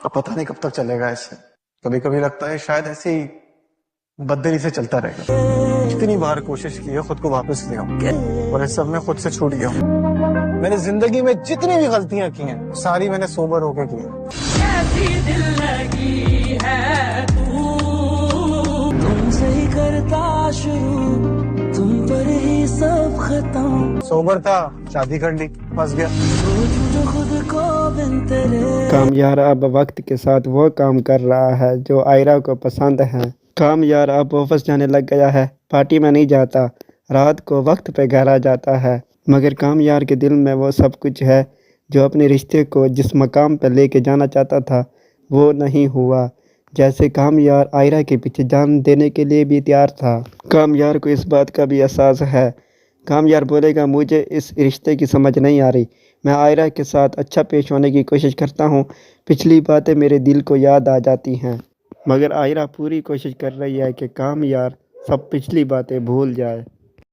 अब पता नहीं कब तक चलेगा ऐसे। कभी कभी लगता है शायद ऐसे ही बददिली से चलता रहेगा। कितनी बार कोशिश की है खुद को वापस ले आऊं, और इस सब में खुद से छूट गया हूं। मैंने जिंदगी में जितनी भी गलतियां की हैं सारी मैंने सोबर होकर की हैं। कैसी दिल लगी है तू, तुमसे ही करता शुरू, तुम पर ही सब खत्म। सोबर था, शादी कर ली, फंस गया। जो खुद को बिन तेरे। कामयार अब वक्त के साथ वो काम कर रहा है जो आयरा को पसंद है। कामयार अब ऑफिस जाने लग गया है, पार्टी में नहीं जाता, रात को वक्त पे घर आ जाता है। मगर कामयार के दिल में वो सब कुछ है जो अपने रिश्ते को जिस मकाम पे लेके जाना चाहता था वो नहीं हुआ। जैसे कामयार आयरा के पीछे जान देने के लिए भी तैयार था। कामयार को इस बात का भी एहसास है। कामयार बोलेगा, मुझे इस रिश्ते की समझ नहीं आ रही, मैं आयरा के साथ अच्छा पेश होने की कोशिश करता हूँ, पिछली बातें मेरे दिल को याद आ जाती हैं। मगर आयरा पूरी कोशिश कर रही है कि कामयार सब पिछली बातें भूल जाए।